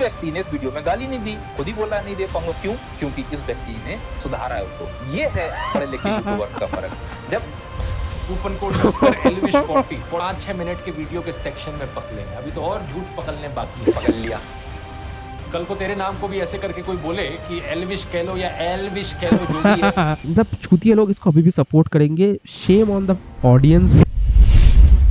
व्यक्ति ने इस वीडियो में गाली नहीं दी, खुद ही बोला नहीं दे पाऊंगा। क्यों? क्योंकि इस व्यक्ति ने सुधारा है उसको। ये है पढ़े लिखे यूट्यूबर्स का फर्क। जब कूपन कोड एल्विश 40 5-6 मिनट के वीडियो के सेक्शन में पकड़े हैं, अभी तो और झूठ पकड़ने बाकी है। पकड़ लिया। कल को तेरे नाम को भी ऐसे करके कोई बोले कि एल्विश कह लो या एल्विश कह लो, जो भी है। मतलब छूतिया लोग इसको अभी भी सपोर्ट करेंगे। Shame on the audience.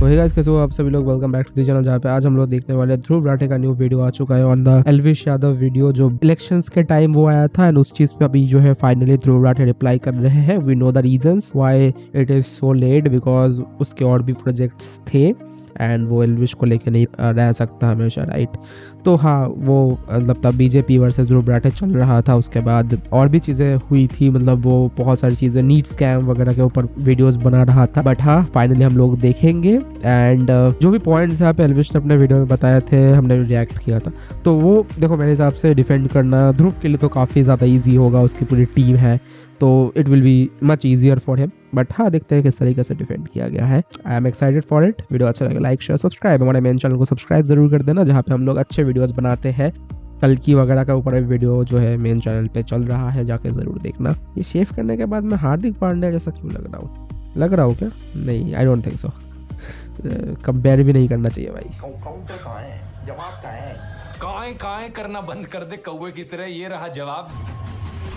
तो हे गाइस, कैसे हो आप सभी लोग? Welcome back to the channel, जहाँ पे आज हम लोग देखने वाले ध्रुव राठे का न्यू वीडियो आ चुका है on the Elvish Yadav video, जो इलेक्शंस के टाइम वो आया था। एंड उस चीज पे अभी जो है फाइनली ध्रुव राठे रिप्लाई कर रहे हैं। We know the reasons why it is so late, because उसके और भी प्रोजेक्ट्स थे एंड वो एल्विश को लेके नहीं रह सकता हमेशा, राइट? तो हाँ, वो मतलब तब बीजेपी वर्सेस ध्रुव राठे चल रहा था। उसके बाद और भी चीज़ें हुई थी, मतलब वो बहुत सारी चीज़ें, नीट स्कैम वगैरह के ऊपर वीडियोस बना रहा था। बट हाँ, फाइनली हम लोग देखेंगे। एंड जो भी पॉइंट्स यहाँ पे एल्विश ने अपने वीडियो में बताए थे, हमने रिएक्ट किया था। तो वो देखो, मेरे हिसाब से डिफेंड करना ध्रुव के लिए तो काफ़ी ज़्यादा ईजी होगा, उसकी पूरी टीम है, तो it will be much easier for him. But हाँ, देखते हैं किस तरीके से डिफेंड किया गया है। I am excited for it. Video अच्छा लगे लाइक शेयर सब्सक्राइब। हमारे मेन चैनल को सब्सक्राइब जरूर कर देना, जहाँ पे हम लोग अच्छे वीडियोस बनाते हैं। कल की वगैरह का ऊपर वीडियो जो है मेन चैनल पे चल रहा है, जाके जरूर देखना। ये शेव करने के बाद मैं हार्दिक पांड्या जैसा क्यों लग रहा हूँ? लग रहा हूँ क्या? नहीं, I don't think so. Compare भी नहीं करना चाहिए भाई। काउंटर कहाँ है? जवाब कहाँ है? काएं करना बंद कर दे कौवे की तरह, ये रहा जवाब।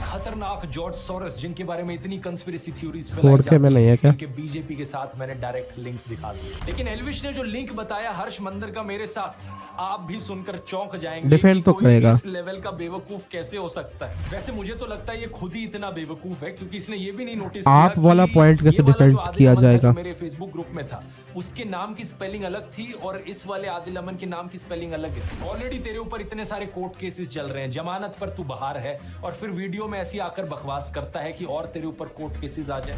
खतरनाक जॉर्ज सोरोस, जिनके बारे में इतनी कंस्पिरेसी थ्योरीज फैलाई जाती में नहीं है क्या? इनके बीजेपी के साथ मैंने डायरेक्ट लिंक्स दिखा दिए। लेकिन एल्विश ने जो लिंक बताया हर्ष मंदर का मेरे साथ, आप भी सुनकर चौंक जाएंगे। डिफेंड तो करेगा। इस लेवल का बेवकूफ कैसे हो सकता है? वैसे मुझे तो लगता है ये खुद ही इतना बेवकूफ है, क्योंकि इसने ये भी नहीं नोटिस किया आप वाला कि पॉइंट कैसे ये वाला डिफेंड जो आदिल किया अमन जाएगा? जो मेरे फेसबुक ग्रुप में था, उसके नाम की स्पेलिंग अलग थी और इस वाले आदिल अमन के नाम की स्पेलिंग अलग है। ऑलरेडी तेरे ऊपर इतने सारे कोर्ट केसेस चल रहे हैं, जमानत पर तू बाहर है, और फिर वीडियो में ऐसी आकर बकवास करता है कि और तेरे ऊपर कोर्ट केसेस आ जाए।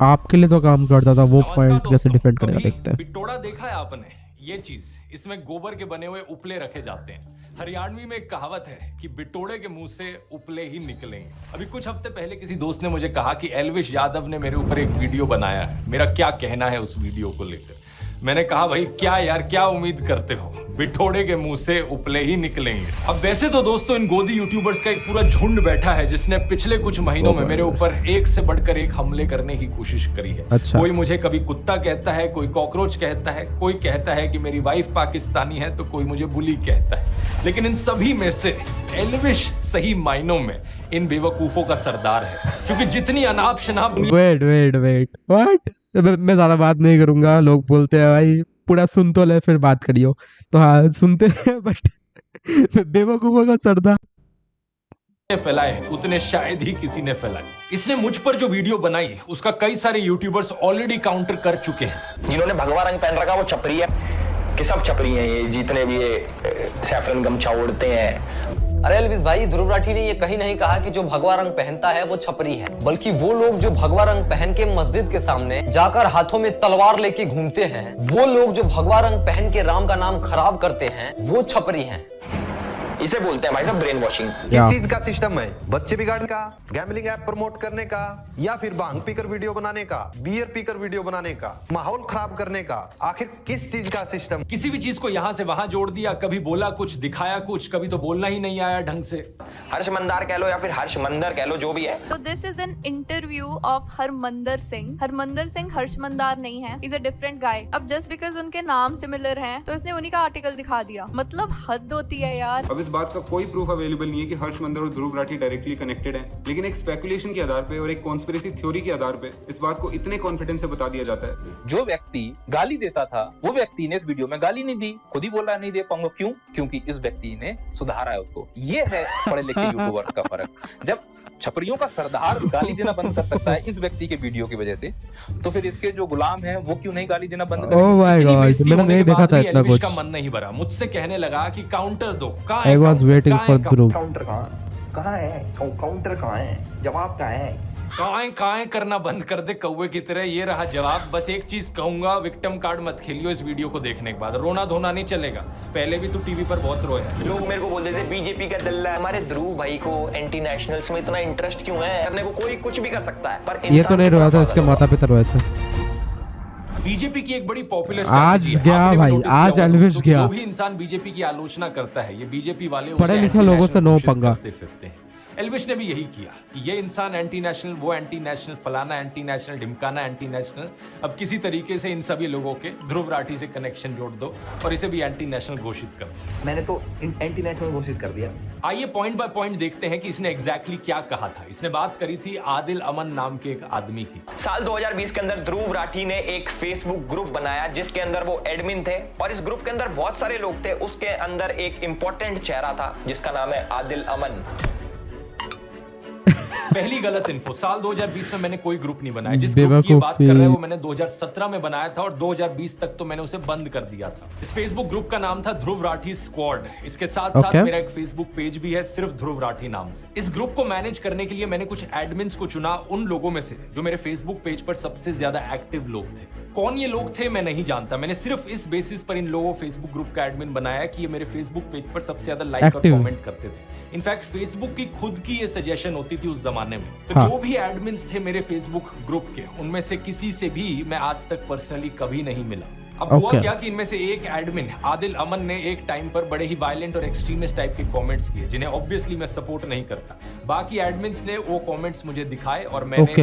आपके लिए तो काम करता था, वो पॉइंट कैसे डिफेंड करेगा? देखते हैं। बिटोड़ा देखा है आपने? ये चीज, इसमें गोबर के बने हुए उपले रखे जाते हैं। हरियाणवी में एक कहावत है कि बिटोड़े के मुंह से उपले ही निकलेंगे। अभी कुछ हफ्ते पहले किसी दोस्त ने मुझे कहा कि एल्विश यादव ने मेरे ऊपर एक वीडियो बनाया है, मेरा क्या कहना है उस वीडियो को लेकर। मैंने कहा, भाई क्या यार, क्या उम्मीद करते हो? बिठोड़े के मुंह से उपले ही निकलेंगे। अब वैसे तो दोस्तों, इन गोदी यूट्यूबर्स का एक पूरा झुंड बैठा है, जिसने पिछले कुछ महीनों में मेरे ऊपर एक से बढ़कर एक हमले करने की कोशिश करी है। अच्छा। कोई मुझे कभी कुत्ता कहता है, कोई कॉकरोच कहता है, कोई कहता है कि मेरी वाइफ पाकिस्तानी है, तो कोई मुझे बुली कहता है। लेकिन इन सभी में से एल्विश सही मायनों में इन बेवकूफों का सरदार है, क्योंकि जितनी अनाप शनाप वेट व्हाट? मैं ज्यादा बात नहीं करूंगा। लोग बोलते हैं भाई पूरा सुन तो ले फिर बात करियो। तो हाँ, सुनते हैं, बट बेवकूफों का सरदार फैलाए उतने शायद ही किसी ने फैलाए। इसने मुझ पर जो वीडियो बनाई, उसका कई सारे यूट्यूबर्स ऑलरेडी काउंटर कर चुके हैं। जिन्होंने भगवा रंग पहन रखा वो छपरी है कि सब छपरी हैं? ये जितने भी ये सैफरन गमछा ओढ़ते हैं। अरे एल्विश भाई, ध्रुव राठी ने ये कहीं नहीं कहा कि जो भगवा रंग पहनता है वो छपरी है, बल्कि वो लोग जो भगवा रंग पहन के मस्जिद के सामने जाकर हाथों में तलवार लेके घूमते हैं, वो लोग जो भगवा रंग पहन के राम का नाम खराब करते हैं, वो छपरी हैं। इसे बोलते हैं भाई साहब ब्रेन वॉशिंग। किस चीज का सिस्टम है? बच्चे बिगाड़ने का, गैम्बलिंग ऐप प्रमोट करने का, या फिर भांग पीकर वीडियो बनाने का, बियर पीकर वीडियो बनाने का, माहौल खराब करने का? आखिर किस चीज का सिस्टम? किसी भी चीज को यहाँ से वहां जोड़ दिया, कभी बोला कुछ, दिखाया कुछ, कभी तो बोलना ही नहीं आया ढंग से। हर्ष मंदार कह लो या फिर हर्ष मंदर कह लो, जो भी है। तो this is an interview of Harmandar Singh. Harmandar Singh Harsh Mandar नहीं है, इज अ डिफरेंट गाय। अब जस्ट बिकॉज उनके नाम सिमिलर हैं, तो इसने उन्हीं का आर्टिकल दिखा दिया। मतलब हद होती है यार। अब इस बात का कोई प्रूफ अवेलेबल नहीं है कि हर्ष मंदर और ध्रुव राठी डायरेक्टली कनेक्टेड हैं, लेकिन एक स्पेकुलेशन के आधार पे और एक कॉन्स्पिरेसी थ्योरी के आधार पे इस बात को इतने कॉन्फिडेंस से बता दिया जाता है। जो व्यक्ति गाली देता था, वो व्यक्ति ने इस वीडियो में गाली नहीं दी, खुद ही बोला नहीं दे पाऊंगा। क्यों? क्योंकि इस व्यक्ति ने सुधारा है उसको। ये है पढ़े लिखे यूट्यूबर्स का फर्क। जब छपरियों का सरदार गाली देना बंद कर सकता है इस व्यक्ति के वीडियो की वजह से, तो फिर इसके जो गुलाम हैं वो क्यों नहीं गाली देना बंद करेंगे? ओह माय गॉड, मैंने नहीं देखा था इतना कुछ। का मन नहीं भरा, मुझसे कहने लगा कि काउंटर दो। I was waiting for Dhruv. Counter कहाँ है? काउंटर कहाँ है? जवाब कहाँ है? काएं करना बंद कर दे कौवे की तरह, ये रहा जवाब। बस एक चीज कहूंगा, विक्टिम कार्ड मत खेलियो इस वीडियो को देखने के बाद। रोना धोना नहीं चलेगा, पहले भी तू टीवी पर बहुत रोया। लोग मेरे को बोलते थे बीजेपी का दल्ला है। हमारे ध्रुव भाई को एंटी नेशनल्स में इतना इंटरेस्ट क्यों है? करने को कोई कुछ भी कर सकता है, पर ये तो नहीं रोया था, इसके माता पिता रोए थे। बीजेपी की एक बड़ी पॉपुलर आज strategy है। गया आपने भी भाई, notice आज किया होगा एल्विश दोस्तों कि गया। जो भी इंसान बीजेपी की आलोचना करता है, ये बीजेपी वाले पढ़े उसे लिखे लोगों से anti-national नो घोषित पंगा। करते फिरते हैं। एल्विश ने भी यही किया कि ये इंसान एंटी नेशनल, वो एंटी नेशनल, फलाना एंटी नेशनल, ढिमकाना एंटी नेशनल। अब किसी तरीके से इन सभी लोगों के ध्रुव राठी से कनेक्शन जोड़ दो और इसे भी एंटी नेशनल घोषित कर दो। मैंने तो एंटी नेशनल घोषित कर दिया। आइए पॉइंट बाय पॉइंट देखते हैं कि इसने एग्जैक्टली क्या कहा था। इसने बात करी थी आदिल अमन नाम के एक आदमी की। साल 2020 के अंदर ध्रुव राठी ने एक फेसबुक ग्रुप बनाया जिसके अंदर वो एडमिन थे और इस ग्रुप के अंदर बहुत सारे लोग थे। उसके अंदर एक इंपॉर्टेंट चेहरा था जिसका नाम है आदिल अमन। पहली गलत इन्फो, साल 2020 में मैंने कोई ग्रुप नहीं बनाया। जिस ग्रुप की बात कर रहे हैं वो मैंने 2017 में बनाया था और 2020 तक तो मैंने उसे बंद कर दिया था। इस फेसबुक ग्रुप का नाम था ध्रुव राठी स्क्वाड। इसके साथ साथ मेरा एक फेसबुक पेज भी है सिर्फ ध्रुव राठी नाम से। इस ग्रुप को मैनेज करने के लिए मैंने कुछ एडमिन्स को चुना, उन लोगों में से जो मेरे फेसबुक पेज पर सबसे ज्यादा एक्टिव लोग थे। कौन ये लोग थे मैं नहीं जानता, मैंने सिर्फ इस बेसिस पर इन लोगों फेसबुक ग्रुप का एडमिन बनाया कि ये मेरे फेसबुक पेज पर सबसे ज्यादा लाइक और कमेंट करते थे। इनफैक्ट फेसबुक की खुद की ये सजेशन होती थी उस जमाने में। तो जो भी एडमिन्स थे मेरे फेसबुक ग्रुप के, उनमें से किसी से भी मैं आज तक पर्सनली कभी नहीं मिला। अब हुआ क्या कि इनमें से एक एडमिन आदिल अमन ने एक टाइम पर बड़े ही वायलेंट और एक्सट्रीमिस्ट टाइप के कमेंट्स किए जिन्हें ऑब्वियसली मैं सपोर्ट नहीं करता। बाकी एडमिन्स ने वो कमेंट्स मुझे दिखाए और मैंने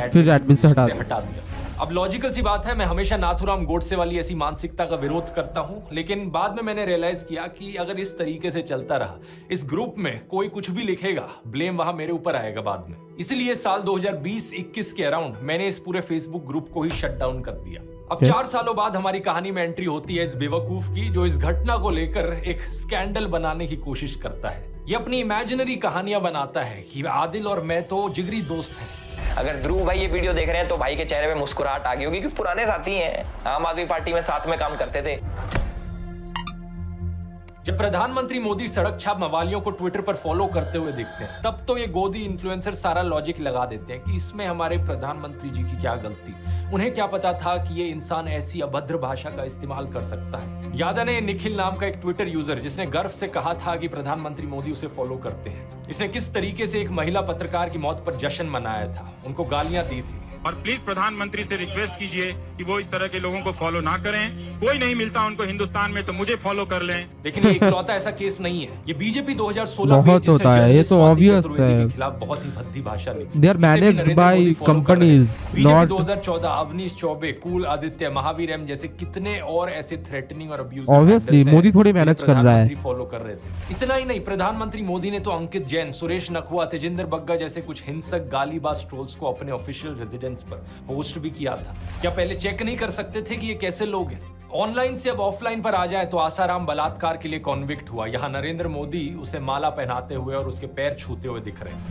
फिर एडमिन से हटा दिया। अब लॉजिकल सी बात है, मैं हमेशा नाथूराम गोडसे वाली ऐसी मानसिकता का विरोध करता हूं, लेकिन बाद में मैंने रियलाइज किया कि अगर इस तरीके से चलता रहा, इस ग्रुप में कोई कुछ भी लिखेगा, ब्लेम वहां मेरे ऊपर आएगा बाद में। इसलिए साल 2020-21 के अराउंड मैंने इस पूरे फेसबुक ग्रुप को ही शट डाउन कर दिया। अब 4 सालों बाद हमारी कहानी में एंट्री होती है इस बेवकूफ की जो इस घटना को लेकर एक स्कैंडल बनाने की कोशिश करता है। ये अपनी इमेजिनरी कहानियां बनाता है कि आदिल और मैं तो जिगरी दोस्त हैं। अगर ध्रुव भाई ये वीडियो देख रहे हैं तो भाई के चेहरे पे मुस्कुराहट आ गई होगी क्योंकि पुराने साथी हैं, आम आदमी पार्टी में साथ में काम करते थे। जब प्रधानमंत्री मोदी सड़क छाप मवालियों को ट्विटर पर फॉलो करते हुए दिखते हैं, तब तो ये गोदी इन्फ्लुएंसर सारा लॉजिक लगा देते हैं कि इसमें हमारे प्रधानमंत्री जी की क्या गलती। उन्हें क्या पता था कि ये इंसान ऐसी अभद्र भाषा का इस्तेमाल कर सकता है। याद है निखिल नाम का एक ट्विटर यूजर जिसने गर्व से कहा था कि प्रधानमंत्री मोदी उसे फॉलो करते हैं। इसने किस तरीके से एक महिला पत्रकार की मौत पर जश्न मनाया था, उनको गालियां दी थी। और प्लीज प्रधानमंत्री से रिक्वेस्ट कीजिए कि वो इस तरह के लोगों को फॉलो ना करें। कोई नहीं मिलता उनको हिंदुस्तान में तो मुझे फॉलो कर लें। लेकिन ये इकलौता ऐसा केस नहीं है। ये बीजेपी 2016 बहुत होता है, ये तो ऑब्वियस है। के खिलाफ बहुत ही भद्दी भाषा लिखी। They are managed by companies, not 2014 Avneesh Choubey, Kul Aditya, Mahavir M जैसे कितने और ऐसे थ्रेटनिंग और अब्यूज ऑब्वियसली मोदी थोड़ी मैनेज कर रहा है। फॉलो कर रहे थे। इतना ही नहीं, प्रधानमंत्री मोदी ने तो अंकित जैन, सुरेश नखवा, तेजिंदर बग्गा जैसे कुछ हिंसक गालीबाज ट्रोल्स को अपने ऑफिशियल रेजिडेंस पर होस्ट भी किया था। क्या पहले चेक नहीं कर सकते थे कि ये कैसे लोग हैं? ऑनलाइन से अब ऑफलाइन पर आ जाए तो आसाराम बलात्कार के लिए कॉन्विक्ट हुआ। यहाँ नरेंद्र मोदी उसे माला पहनाते हुए और उसके पैर छूते हुए दिख रहे हैं।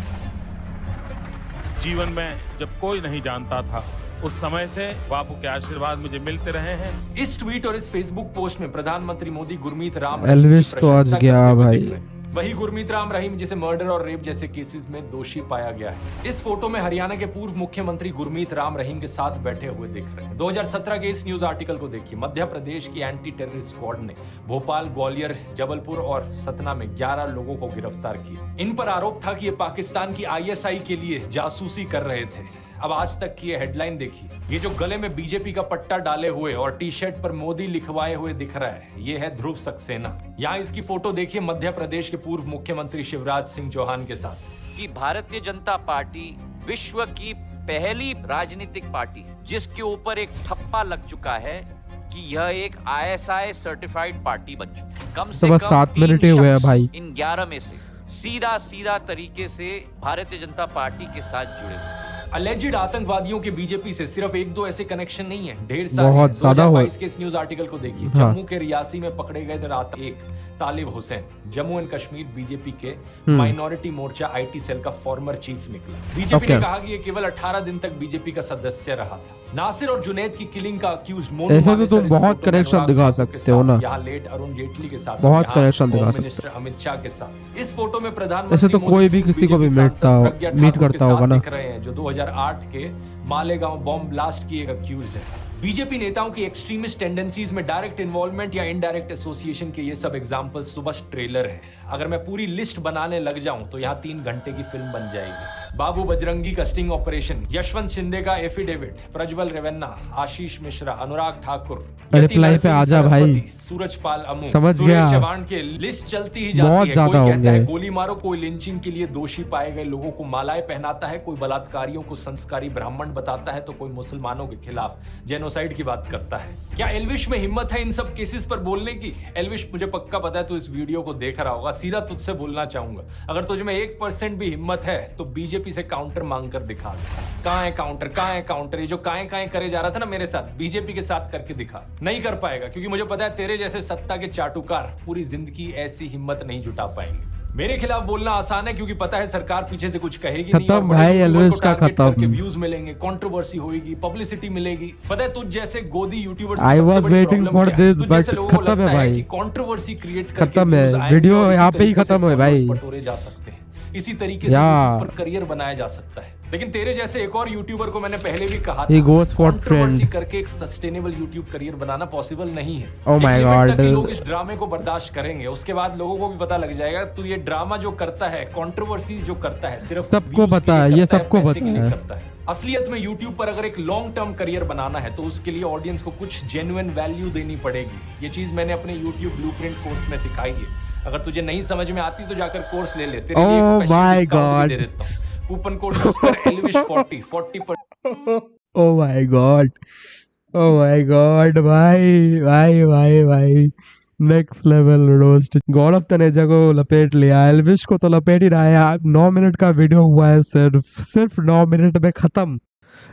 जीवन में जब कोई नहीं जानता था, उस समय से बापू के आशीर्वाद मुझे मिलते रहे हैं। इस ट्वीट और इस फेसबुक पोस्ट में प्रधानमंत्री मोदी गुरमीत राम एल्विश तो आज गया भाई। वही गुरमीत राम रहीम जिसे मर्डर और रेप जैसे केसेस में दोषी पाया गया है। इस फोटो में हरियाणा के पूर्व मुख्यमंत्री गुरमीत राम रहीम के साथ बैठे हुए दिख रहे हैं। 2017 के इस न्यूज आर्टिकल को देखिए। मध्य प्रदेश की एंटी टेररिस्ट स्क्वाड ने भोपाल, ग्वालियर, जबलपुर और सतना में 11 लोगों को गिरफ्तार किया। इन पर आरोप था कि ये पाकिस्तान की ISI के लिए जासूसी कर रहे थे। अब आज तक की ये हेडलाइन देखिए। ये जो गले में बीजेपी का पट्टा डाले हुए और टी शर्ट पर मोदी लिखवाए हुए दिख रहा है, ये है ध्रुव सक्सेना। यहाँ इसकी फोटो देखिए मध्य प्रदेश के पूर्व मुख्यमंत्री शिवराज सिंह चौहान के साथ। कि भारतीय जनता पार्टी विश्व की पहली राजनीतिक पार्टी जिसके ऊपर एक ठप्पा लग चुका है कि यह एक ISI सर्टिफाइड पार्टी बन चुकी है। कम से कम 7 मिनट हुए हैं भाई। इन 11 में से सीधा तरीके से भारतीय जनता पार्टी के साथ जुड़े हुए। अलेजिड आतंकवादियों के बीजेपी से सिर्फ 1-2 ऐसे कनेक्शन नहीं है, ढेर सारे। बहुत ज्यादा हुआ। के इस न्यूज आर्टिकल को देखिए। जम्मू के रियासी में पकड़े गए रात एक तालिब हुसैन जम्मू एंड कश्मीर बीजेपी के माइनॉरिटी मोर्चा IT सेल का फॉर्मर चीफ निकला। बीजेपी ने कहा कि ये केवल 18 दिन तक बीजेपी का सदस्य रहा था। नासिर और जुनैद की किलिंग का अक्यूज्ड मोनू ऐसे तो तुम बहुत कनेक्शन दिखा सकते हो ना। यहाँ लेट अरुण जेटली के साथ बहुत कनेक्शन दिखा सकते मिनिस्टर अमित शाह के साथ। इस फोटो में प्रधानमंत्री ऐसे तो कोई भी किसी को भी मीट करता होगा ना। दिख रहे हैं जो 2008 के मालेगांव बॉम्ब ब्लास्ट की एक अक्यूज्ड है। बीजेपी नेताओं की एक्सट्रीमिस्ट टेंडेंसीज में डायरेक्ट इन्वॉल्वमेंट या इनडायरेक्ट एसोसिएशन के ये सब एग्जांपल्स तो बस ट्रेलर है। अगर मैं पूरी लिस्ट बनाने लग जाऊं तो यहाँ 3 घंटे की फिल्म बन जाएगी। बाबू बजरंगी का स्टिंग ऑपरेशन, यशवंत शिंदे का एफिडेविट, प्रज्वल रेवन्ना, आशीष मिश्रा, अनुराग ठाकुर, रिप्लाई पे आजा भाई, सूरजपाल अमू, समझ गया, सुरेश चौहान के लिस्ट चलती ही जाती बहुत है। ज्यादा कोई कहता है होंगे। गोली मारो, कोई लिंचिंग के लिए दोषी पाए गए लोगों को मालाएं पहनाता है, कोई बलात्कारियों को संस्कारी ब्राह्मण बताता है, तो कोई मुसलमानों के खिलाफ जेनोसाइड की बात करता है। क्या एल्विश में हिम्मत है इन सब केसेस पर बोलने की? एल्विश, मुझे पक्का पता है तू इस वीडियो को देख रहा होगा, सीधा तुझसे बोलना चाहूंगा, अगर तुझ में 1% भी हिम्मत है तो बीजेपी से काउंटर मांग कर दिखा दे। कहां है काउंटर, कहां है काउंटर? ये जो काएं करे जा रहा था ना मेरे साथ, बीजेपी के साथ करके दिखा। नहीं कर पाएगा, क्योंकि मुझे पता है तेरे जैसे सत्ता के चाटुकार पूरी जिंदगी ऐसी हिम्मत नहीं जुटा पाएंगे। मेरे खिलाफ बोलना आसान है, क्योंकि पता है सरकार पीछे से कुछ कहेगी नहीं, और भाई एल्विश का खत्म, व्यूज मिलेंगे, कंट्रोवर्सी होगी, पब्लिसिटी मिलेगी। पता है तुझ जैसे गोदी YouTubers, I was waiting for this, but खत्म है भाई, कंट्रोवर्सी क्रिएट खत्म है, वीडियो यहाँ पे ही खत्म है भाई। बटोरे जा सकते हैं, इसी तरीके से यूट्यूब पर करियर बनाया जा सकता है। लेकिन तेरे जैसे एक और यूट्यूबर को मैंने पहले भी कहा था, कंट्रोवर्सी करके एक सस्टेनेबल यूट्यूब करियर बनाना पॉसिबल नहीं है। ओह माय गॉड, लोग इस ड्रामे को बर्दाश्त करेंगे, उसके बाद लोगों को भी पता लग जाएगा तू ये ड्रामा जो करता है, कंट्रोवर्सी जो करता है, सिर्फ सबको पता है, ये सबको पता है। असलियत में यूट्यूब पर अगर एक लॉन्ग टर्म करियर बनाना है तो उसके लिए ऑडियंस को कुछ जेन्युइन वैल्यू देनी पड़ेगी। ये चीज मैंने अपने यूट्यूब ब्लूप्रिंट कोर्स में सिखाई है। अगर तुझे नहीं समझ में आती तो जाकर कोर्स ले ले, तेरे लिए एक स्पेशल डिस्काउंट दे देता हूं। कूपन कोड यूज कर elvish40 40%। Oh my God, oh my God, भाई भाई भाई भाई, नेक्स्ट लेवल रोस्ट। गौरव तनेजा को लपेट लिया, एल्विश को तो लपेट ही रहा है। 9 मिनट का वीडियो हुआ है, सिर्फ 9 मिनट में खत्म।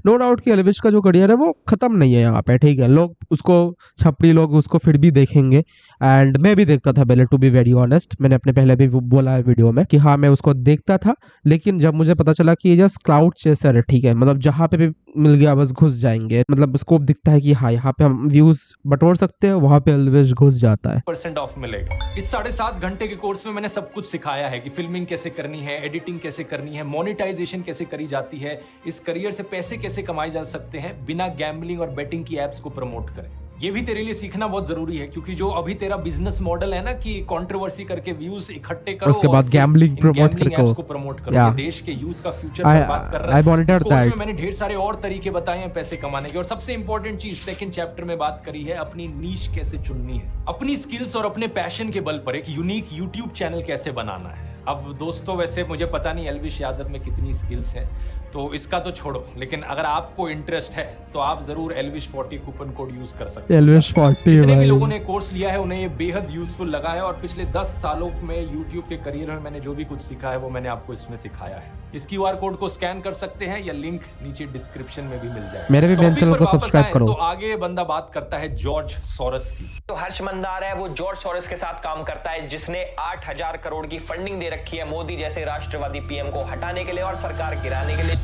नो डाउट कि एल्विश का जो करियर है वो खत्म नहीं है यहाँ पे, ठीक है, लोग उसको, छपरी लोग उसको फिर भी देखेंगे, एंड मैं भी देखता था पहले, टू बी वेरी ऑनेस्ट। मैंने अपने पहले भी बोला है वीडियो में कि हाँ मैं उसको देखता था, लेकिन जब मुझे पता चला कि ये जस्ट क्लाउड चेसर है, ठीक है, मतलब जहाँ पे भी मिल गया बस घुस जाएंगे, मतलब स्कोप दिखता है कि हाँ यहाँ पे हम व्यूज बटोर सकते हैं, वहां पे एल्विश घुस जाता है। % ऑफ मिलेगा। इस 7.5 घंटे के कोर्स में मैंने सब कुछ सिखाया है कि फिल्मिंग कैसे करनी है, एडिटिंग कैसे करनी है, मोनेटाइजेशन कैसे करी जाती है, इस करियर से पैसे कैसे कमाए जा सकते हैं बिना गैम्बलिंग और बेटिंग की एप्स को प्रमोट करें। ये भी तेरे लिए सीखना बहुत जरूरी है, क्योंकि जो अभी तेरा बिजनेस मॉडल है ना कि कंट्रोवर्सी करके व्यूज इकट्ठे करो, उसके बाद गैम्बलिंग प्रमोट करो, ये देश के यूथ का फ्यूचर बर्बाद कर रहा है। इसमें मैंने ढेर सारे और तरीके बताए हैं पैसे कमाने के, और सबसे इंपॉर्टेंट चीज सेकंड चैप्टर में बात करी है, अपनी नीश कैसे चुननी है, अपनी स्किल्स और अपने पैशन के बल पर एक यूनिक यूट्यूब चैनल कैसे बनाना है। अब दोस्तों, वैसे मुझे पता नहीं एल्विश यादव में कितनी स्किल्स हैं, तो इसका तो छोड़ो, लेकिन अगर आपको इंटरेस्ट है तो आप जरूर elvish40 कूपन कोड यूज कर सकते हैं। elvish40 जितने भी लोगों ने कोर्स लिया है उन्हें ये बेहद यूजफुल लगा है, और पिछले 10 सालों में यूट्यूब के करियर में मैंने जो भी कुछ सीखा है वो मैंने आपको इसमें सिखाया है। इस QR कोड को स्कैन कर सकते हैं, या लिंक नीचे डिस्क्रिप्शन में भी मिल जाएगा। मेरे भी मेन चैनल को सब्सक्राइब करो। तो आगे बंदा बात करता है जॉर्ज सोरस की। तो हर्ष मंदार है, वो जॉर्ज सोरस के साथ काम करता है, जिसने 8,000 करोड़ की फंडिंग दे रखी है मोदी जैसे राष्ट्रवादी पीएम को हटाने के लिए और सरकार गिराने के लिए।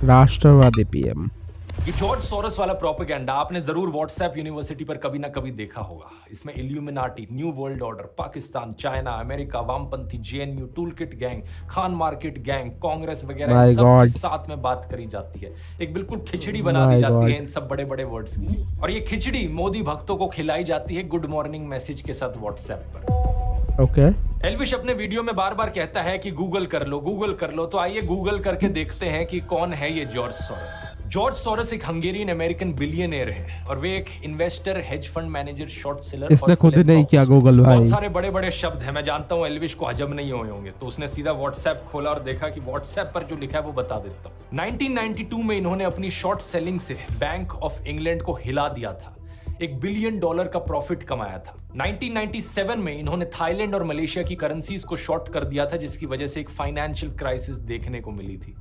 राष्ट्रवादी पीएम, ये जॉर्ज सोरस वाला प्रोपेगेंडा आपने जरूर व्हाट्सएप यूनिवर्सिटी पर कभी ना कभी देखा होगा। इसमें illuminati, new world order, Pakistan, China, America, वामपंथी, JNU, toolkit gang, Khan market gang, Congress वगैरह सब के साथ में बात करी जाती है। एक बिल्कुल खिचड़ी बना दी जाती है इन सब बड़े बड़े वर्ड्स की, और ये खिचड़ी मोदी भक्तों को खिलाई जाती है गुड मॉर्निंग मैसेज के साथ व्हाट्सएप पर। ओके, एल्विश अपने वीडियो में बार बार कहता है कि गूगल कर लो, गूगल कर लो, तो आइए गूगल करके देखते हैं कि कौन है ये जॉर्ज सोरस। जॉर्ज सोरस एक हंगेरियन अमेरिकन बिलियनियर है, और वे एक investor, hedge fund manager, short seller. इसने खुद ही नहीं किया गूगल भाई। बहुत सारे बड़े बड़े शब्द हैं, मैं जानता हूँ एल्विश को हजम नहीं हुए होंगे, तो उसने सीधा व्हाट्सएप खोला और देखा कि व्हाट्सएप पर जो लिखा है वो बता देता हूँ। 1992 में इन्होंने अपनी शॉर्ट सेलिंग से बैंक ऑफ इंग्लैंड को हिला दिया था, $1 बिलियन का प्रॉफिट कमाया था। 1997 में इन्होंने थाईलैंड और मलेशिया की करेंसीज को शॉर्ट कर दिया था, जिसकी वजह से एक फाइनेंशियल क्राइसिस देखने को मिली थी।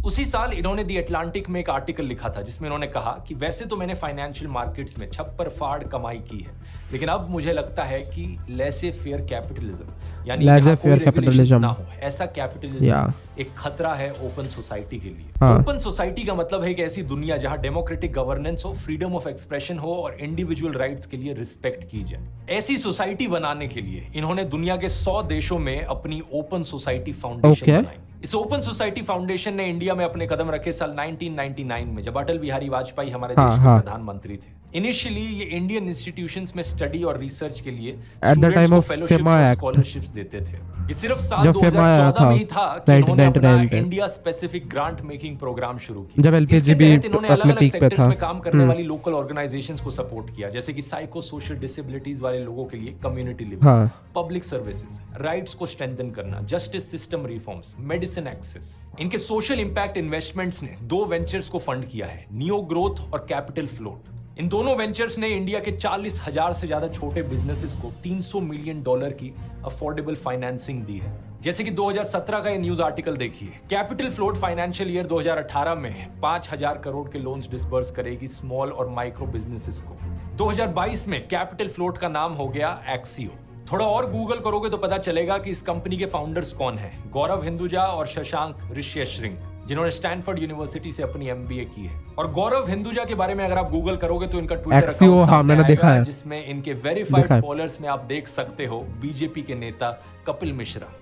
उसी साल इन्होंने दी अटलांटिक में एक आर्टिकल लिखा था, जिसमें इन्होंने कहा कि वैसे तो मैंने फाइनेंशियल मार्केट्स में छप्पर फाड़ कमाई की है, लेकिन अब मुझे लगता है कि लेसे फेयर कैपिटलिज्म, यानी ना हो ऐसा कैपिटलिज्म एक खतरा है ओपन सोसाइटी के लिए। ओपन सोसाइटी का मतलब है एक ऐसी दुनिया जहां डेमोक्रेटिक गवर्नेंस हो, फ्रीडम ऑफ एक्सप्रेशन हो और इंडिविजुअल राइट्स के लिए रिस्पेक्ट की जाए। ऐसी सोसाइटी बनाने के लिए इन्होंने दुनिया के 100 देशों में अपनी ओपन सोसाइटी फाउंडेशन बनाई। इस ओपन सोसाइटी फाउंडेशन ने इंडिया में अपने कदम रखे साल 1999 में, जब अटल बिहारी वाजपेयी हमारे देश के प्रधानमंत्री थे। इनिशियली ये इंडियन इंस्टीट्यूशंस में स्टडी और रिसर्च के लिए At the time of FEMA Act, scholarships देते थे। ये सिर्फ साल जब FEMA आया 2014 में ही था कि इन्होंने अपना 1999 पे। India specific grant making program शुरू किया। जब LPG इसके भी तहत इन्होंने अपने अलग-अलग peak पे सेक्टर्स था। में काम करने वाली लोकल ऑर्गेनाइजेशंस को सपोर्ट किया, जैसे कि साइको सोशल डिसेबिलिटीज वाले लोगों के लिए कम्युनिटी लिविंग, हाँ। पब्लिक सर्विसेज, राइट्स को स्ट्रेंथन करना, justice system reforms, medicine access. इनके सोशल इंपैक्ट इन्वेस्टमेंट्स ने 2 वेंचर्स को फंड किया है, नियो ग्रोथ और कैपिटल फ्लोट। इन दोनों वेंचर्स ने इंडिया के 40,000 से ज्यादा छोटे बिजनेसेस को $300 मिलियन की अफोर्डेबल फाइनेंसिंग दी है। जैसे कि 2017 का ये न्यूज आर्टिकल देखिए, कैपिटल फ्लोट फाइनेंशियल ईयर 2018 में 5,000 करोड़ के लोन्स डिसबर्स करेगी स्मॉल और माइक्रो बिजनेसेस को। 2022 में कैपिटल फ्लोट का नाम हो गया एक्सियो। थोड़ा और गूगल करोगे तो पता चलेगा कि इस कंपनी के फाउंडर्स कौन हैं, गौरव हिंदुजा और शशांक ऋष्यश्रिंग, जिन्होंने स्टैनफोर्ड यूनिवर्सिटी से अपनी MBA की है। और गौरव हिंदुजा के बारे में अगर आप गूगल करोगे तो इनका ट्विटर एक्सियो, अकाउंट हाँ, मैंने देखा है, जिसमें इनके वेरीफाइड फॉलोअर्स में आप देख सकते हो बीजेपी के नेता कपिल मिश्रा।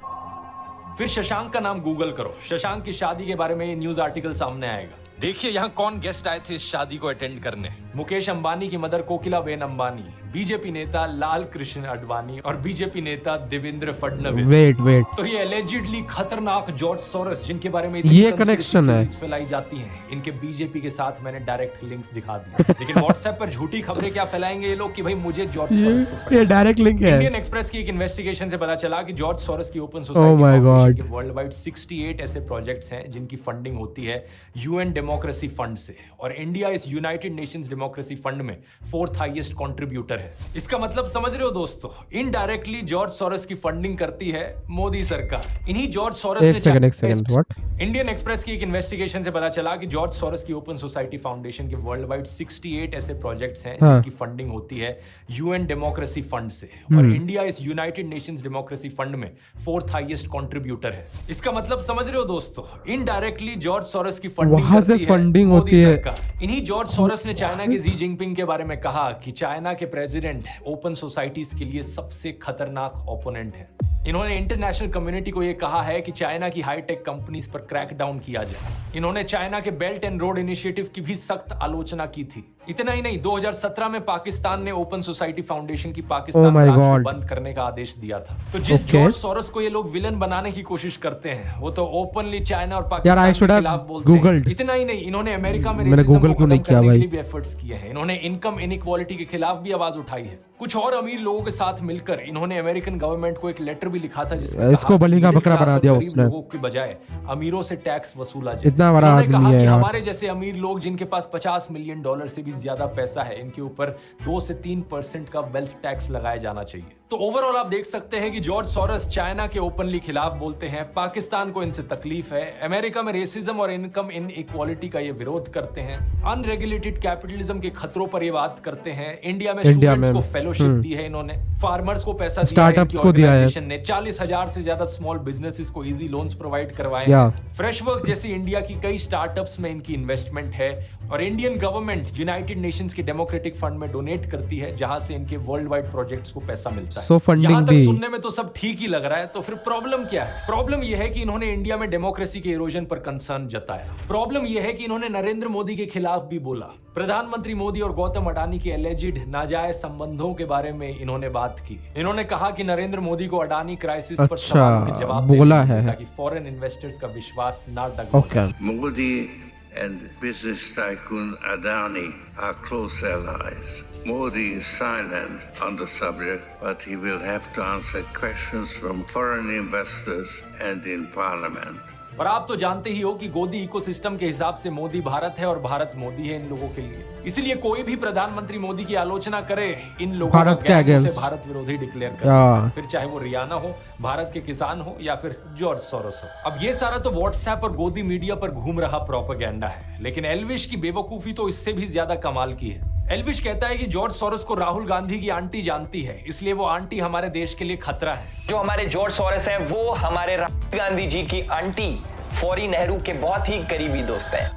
फिर शशांक का नाम गूगल करो, शशांक की शादी के बारे में ये न्यूज आर्टिकल सामने आएगा। देखिए यहाँ कौन गेस्ट आए थे इस शादी को अटेंड करने। मुकेश अंबानी की मदर कोकिलाबेन अंबानी, बीजेपी नेता लाल कृष्ण आडवाणी और बीजेपी नेता देवेंद्र फडणवीस। वेट तो ये एलिजिडली खतरनाक जॉर्ज सोरोस, जिनके बारे में ये कनेक्शन है, फैलाई जाती हैं, इनके बीजेपी के साथ मैंने डायरेक्ट लिंक्स दिखा दिए। लेकिन व्हाट्सएप पर झूठी खबरें क्या फैलाएंगे ये लोग कि भाई मुझे जॉर्ज सोरोस ये डायरेक्ट लिंक है। इंडियन एक्सप्रेस की एक इन्वेस्टिगेशन से पता चला कि जॉर्ज सोरोस की open Oh society my foundation God. के वर्ल्ड वाइड 68 ऐसे प्रोजेक्ट्स हैं जिनकी फंडिंग होती है UN डेमोक्रेसी फंड से, और इंडिया इस यूनाइटेड नेशंस डेमोक्रेसी फंड में 4th हाईएस्ट कंट्रीब्यूटर है। इसका मतलब समझ रहे हो दोस्तों, इनडायरेक्टली जॉर्ज सोरोस की फंडिंग करती है मोदी सरकार। इन्हीं जॉर्ज सोरोस एक सेकंड व्हाट? इंडियन एक्सप्रेस की एक इन्वेस्टिगेशन से पता चला कि जॉर्ज सोरोस की ओपन सोसाइटी फाउंडेशन के वर्ल्ड वाइड 68 ऐसे प्रोजेक्ट्स हैं जिनकी फंडिंग होती है UN डेमोक्रेसी फंड से, और इंडिया इस यूनाइटेड नेशंस डेमोक्रेसी फंड में 4th हाईएस्ट कंट्रीब्यूटर है। इसका मतलब समझ रहे हो दोस्तों, इनडायरेक्टली जॉर्ज सोरोस की फंडिंग वहां से फंडिंग होती है। इन्हीं जॉर्ज सोरोस ने चाइना के जी जिनपिंग के बारे में कहा कि चाइना के प्रेसिडेंट ओपन सोसाइटीज के लिए सबसे खतरनाक ओपोनेंट है। इन्होंने इंटरनेशनल कम्युनिटी को यह कहा है कि चाइना की हाईटेक कंपनीज पर क्रैक डाउन किया जाए। इन्होंने चाइना के बेल्ट एंड रोड इनिशिएटिव की भी सख्त आलोचना की थी। इतना ही नहीं, 2017 में पाकिस्तान ने ओपन सोसाइटी फाउंडेशन की पाकिस्तान ब्रांच को बंद करने का आदेश दिया था। तो जिस जॉर्ज सोरोस को ये लोग विलन बनाने की कोशिश करते हैं, वो तो ओपनली चाइना और पाकिस्तान के खिलाफ बोलते हैं। इतना ही नहीं, इन्होंने अमेरिका में रेसिज्म को खत्म करने के लिए भी एफर्ट्स किए हैं। इन्होंने इनकम इनइक्वालिटी के खिलाफ भी आवाज उठाई है। कुछ और अमीर लोगों के साथ मिलकर इन्होंने अमेरिकन गवर्नमेंट को एक लेटर भी लिखा था जिसमें इसको बलि का बकरा बना दिया उसने। लोगों के बजाय अमीरों से टैक्स वसूला जाए। इतना बड़ा आदमी है यार। हमारे जैसे अमीर लोग जिनके पास $50 मिलियन से भी ज्यादा पैसा है, इनके ऊपर 2 से 3% का वेल्थ टैक्स लगाया जाना चाहिए। तो ओवरऑल आप देख सकते हैं कि जॉर्ज सोरोस चाइना के ओपनली खिलाफ बोलते हैं, पाकिस्तान को इनसे तकलीफ है, अमेरिका में रेसिज्म और इनकम इनइक्वालिटी का ये विरोध करते हैं, अनरेगुलेटेड कैपिटलिज्म के खतरों पर ये बात करते हैं, इंडिया में स्टूडेंट्स को फेलोशिप दी है इन्होंने, फार्मर्स को पैसा दिया है, स्टार्टअप्स को दिया है, 40,000 से ज्यादा स्मॉल बिजनेसेस को इजी लोन्स प्रोवाइड करवाए, फ्रेशवर्क्स जैसी इंडिया की कई स्टार्टअप्स में इनकी इन्वेस्टमेंट है, और इंडियन गवर्नमेंट यूनाइटेड नेशंस के डेमोक्रेटिक फंड में डोनेट करती है जहां से इनके वर्ल्ड वाइड प्रोजेक्ट्स को पैसा मिलता है। यहाँ तक सुनने में तो सब ठीक ही लग रहा है, तो फिर प्रॉब्लम क्या है? प्रॉब्लम यह है कि इन्होंने इंडिया में डेमोक्रेसी के इरोजन पर कंसर्न जताया। प्रॉब्लम यह है कि इन्होंने नरेंद्र मोदी के खिलाफ भी बोला। प्रधानमंत्री मोदी और गौतम अडानी के एलिजिड नाजायज संबंधों के बारे में इन्होंने बात की। इन्होंने कहा कि नरेंद्र मोदी को अडानी क्राइसिस पर सवालों के जवाब बोला है ताकि फॉरेन इन्वेस्टर्स का विश्वास ना डगमगाए। Modi and business tycoon Adani are close allies. Modi is silent on the subject, but he will have to answer questions from foreign investors and in parliament. और आप तो जानते ही हो कि गोदी इकोसिस्टम के हिसाब से मोदी भारत है और भारत मोदी है इन लोगों के लिए। इसलिए कोई भी प्रधानमंत्री मोदी की आलोचना करे, इन लोगों भारत के अगेंस्ट भारत विरोधी डिक्लेयर करे, फिर चाहे वो रियाना हो, भारत के किसान हो या फिर जॉर्ज सोरोस हो। अब ये सारा तो व्हाट्सएप और गोदी मीडिया पर घूम रहा प्रोपेगेंडा है, लेकिन एल्विश की बेवकूफी तो इससे भी ज्यादा कमाल की है। एल्विश कहता है कि जॉर्ज सोरोस को राहुल गांधी की आंटी जानती है, इसलिए वो आंटी हमारे देश के लिए खतरा है। जो हमारे जॉर्ज सोरोस हैं वो हमारे राहुल गांधी जी की आंटी फौरी नेहरू के बहुत ही करीबी दोस्त हैं।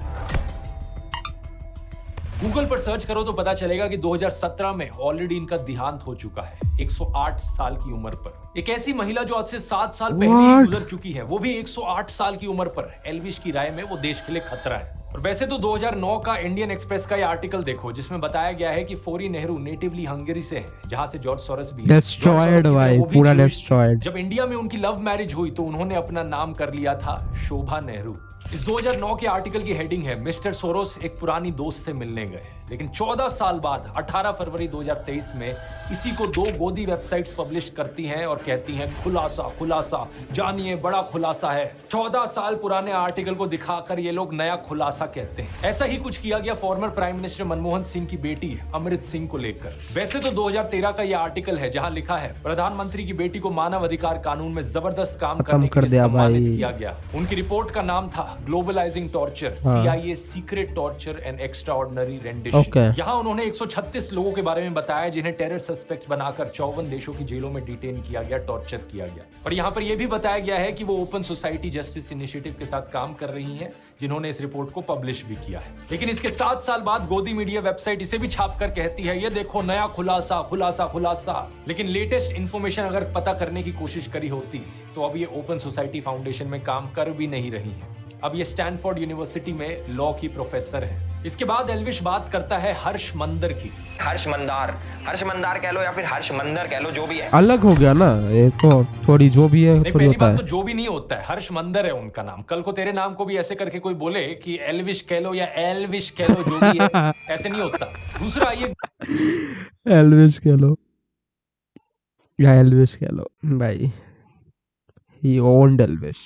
गूगल पर सर्च करो तो पता चलेगा कि 2017 में ऑलरेडी इनका देहांत हो चुका है, 108 साल की उम्र पर। एक ऐसी महिला जो आज से 7 साल पहले ही गुजर चुकी है, वो भी 108 साल की उम्र पर। एल्विश की राय में वो देश के लिए खतरा है। और वैसे तो 2009 का इंडियन एक्सप्रेस का ये आर्टिकल देखो, जिसमें बताया गया है कि फोरी नेहरू नेटिवली हंगरी से है, जहां से जॉर्ज सोरस भी है। डिस्ट्रॉयड भाई, पूरा डिस्ट्रॉयड। जब इंडिया में उनकी लव मैरिज हुई तो उन्होंने अपना नाम कर लिया था शोभा नेहरू। इस 2009 के आर्टिकल की हेडिंग है मिस्टर सोरोस एक पुरानी दोस्त से मिलने गए। लेकिन 14 साल बाद 18 फरवरी 2023 में इसी को 2 गोदी वेबसाइट्स पब्लिश करती हैं और कहती हैं खुलासा खुलासा, जानिए बड़ा खुलासा है। 14 साल पुराने आर्टिकल को दिखाकर ये लोग नया खुलासा कहते हैं। ऐसा ही कुछ किया गया farmer prime minister Manmohan Singh की बेटी अमृत सिंह को लेकर। वैसे तो 2013 का ये आर्टिकल है जहां लिखा है प्रधानमंत्री की बेटी को मानव अधिकार कानून में जबरदस्त काम करने के लिए सम्मानित किया गया। उनकी रिपोर्ट का नाम था globalising torture, CIA secret torture and extraordinary rendition. यहाँ उन्होंने 136 लोगों के बारे में बताया जिन्हें टेरर सस्पेक्ट्स बनाकर 54 देशों की जेलों में डिटेन किया गया, टॉर्चर किया गया। और यहाँ पर यह भी बताया गया है कि वो ओपन सोसाइटी जस्टिस इनिशिएटिव के साथ काम कर रही हैं, जिन्होंने इस रिपोर्ट को पब्लिश भी किया है। लेकिन इसके 7 साल बाद गोदी मीडिया वेबसाइट इसे भी छापकर कहती है ये देखो नया खुलासा खुलासा खुलासा। लेकिन लेटेस्ट इंफॉर्मेशन अगर पता करने की कोशिश करी होती तो अब ये ओपन सोसाइटी फाउंडेशन में काम कर भी नहीं रही है। अब ये स्टैनफोर्ड यूनिवर्सिटी में लॉ की प्रोफेसर है। इसके बाद एल्विश बात करता है हर्ष मंदर की। हर्ष मंदार कह लो या फिर हर्ष मंदर कह लो, जो भी है अलग हो गया ना, ये तो थोड़ी जो भी है थोड़ी होता है। तो जो भी नहीं होता है, हर्ष मंदर है उनका नाम। कल को तेरे नाम को भी ऐसे करके कोई बोले कि एल्विश कह लो या एल्विश कह लो, जो भी है ऐसे नहीं होता। दूसरा ये एल्विश कह लो या एल्विश कह लो भाई, ही ओन्ड एल्विश।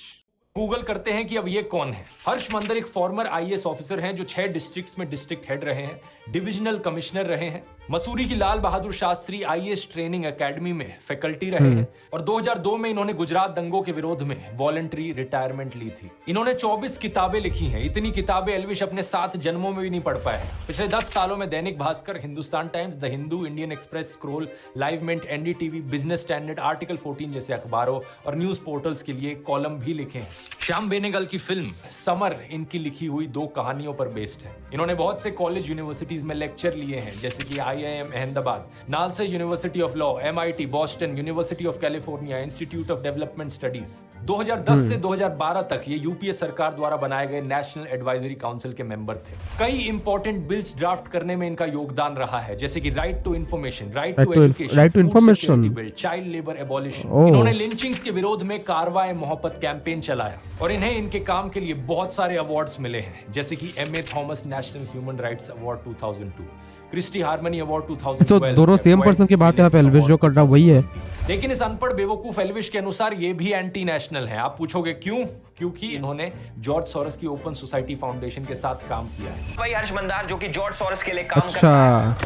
गूगल करते हैं कि अब ये कौन है। हर्ष मंदर एक फॉर्मर IAS ऑफिसर हैं जो 6 डिस्ट्रिक्ट्स में डिस्ट्रिक्ट हेड रहे हैं, डिविजनल कमिश्नर रहे हैं, मसूरी की Lal Bahadur Shastri IAS training academy में फैकल्टी रहे हैं और 2002 में इन्होंने गुजरात दंगों के विरोध में वॉलंटरी रिटायरमेंट ली थी। इन्होंने 24 किताबें लिखी हैं। इतनी किताबें एल्विश अपने 7 जन्मों में भी नहीं पढ़ पाए। पिछले 10 सालों में Dainik Bhaskar, Hindustan times, the Hindu, Indian express, scroll, live mint, NDTV, business standard, article 14 जैसे अखबारों और न्यूज पोर्टल्स के लिए कॉलम भी लिखे हैं। श्याम बेनेगल की फिल्म समर इनकी लिखी हुई 2 कहानियों पर बेस्ड है। इन्होंने बहुत से कॉलेज यूनिवर्सिटीज में लेक्चर लिए हैं, जैसे कि IIM Ahmedabad, NALSA university of law, MIT, Boston, university of California, institute of development studies. 2010 से 2012 तक ये UPA सरकार द्वारा बनाए गए नेशनल एडवाइजरी काउंसिल के मेंबर थे। कई इंपॉर्टेंट बिल्स ड्राफ्ट करने में इनका योगदान रहा है, जैसे कि right to information, right to education bill, child labour abolition. इन्होंने लिंचिंग्स के विरोध में कारवाए मोहब्बत कैंपेन चलाया और इन्हें इनके काम के लिए बहुत सारे अवार्ड्स मिले हैं, जैसे कि MA Thomas national human rights award 2002, Christie harmony award 2012। तो दोनों सेम पर्सन की बात है, आप एल्विश जो कर रहा वही है। लेकिन इस अनपढ़ बेवकूफ एल्विश के अनुसार ये भी एंटी नेशनल है। आप पूछोगे क्यों? क्योंकि इन्होंने जॉर्ज सोरस की ओपन सोसाइटी फाउंडेशन के साथ काम किया है। वही हर्ष मंदार जो कि जॉर्ज सोरस के लिए काम अच्छा,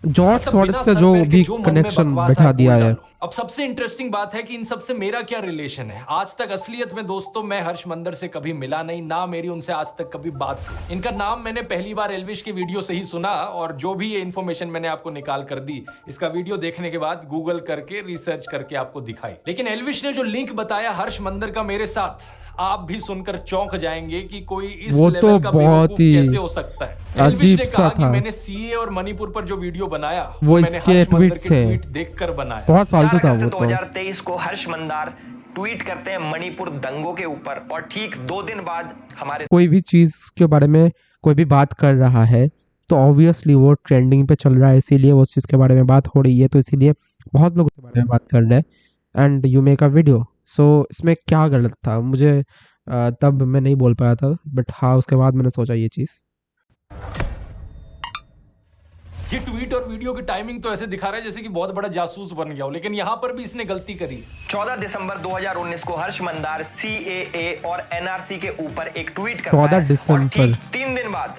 जॉर्ज सोरस से जो भी कनेक्शन बैठा दिया है। अब सबसे इंटरेस्टिंग बात है कि इन सबसे मेरा क्या रिलेशन है। आज तक असलियत में दोस्तों मैं हर्ष मंदर से कभी मिला नहीं, ना मेरी उनसे आज तक कभी बात हुई। इनका नाम मैंने पहली बार एल्विश के वीडियो से ही सुना और जो भी ये इन्फॉर्मेशन मैंने आपको निकाल कर दी, इसका वीडियो देखने के बाद गूगल करके रिसर्च करके आपको दिखाई। लेकिन एल्विश ने जो लिंक बताया हर्ष मंदर का मेरे साथ, आप भी सुनकर चौंक जाएंगे कि कोई इस लेवल का बेवकूफ कैसे हो सकता है। एल्विश ने कहा कि मैंने CA और मणिपुर पर जो वीडियो बनाया वो इसके ट्वीट से देखकर बनाया। बहुत फालतू था वो। 2023 को हर्ष मंदार ट्वीट करते हैं मणिपुर दंगों के ऊपर और ठीक 2 दिन बाद हमारे कोई भी चीज के बारे में कोई भी बात कर रहा है तो ऑब्वियसली वो ट्रेंडिंग पे चल रहा है, इसीलिए वो चीज के बारे में बात हो रही है, तो इसीलिए बहुत लोग उसके बारे में बात कर रहे हैं and you make a video. So इसमें क्या गलत था? मुझे तब मैं नहीं बोल पाया था, बट हाँ उसके बाद मैंने सोचा ये चीज। ये ट्वीट और वीडियो की टाइमिंग तो ऐसे दिखा रहा है जैसे कि बहुत बड़ा जासूस बन गया हो, लेकिन यहाँ पर भी इसने गलती करी। 14 दिसंबर 2019 को हर्ष मंदार CAA और NRC के ऊपर एक ट्वीट करता है 14 दिसंबर और ठीक 3 दिन बाद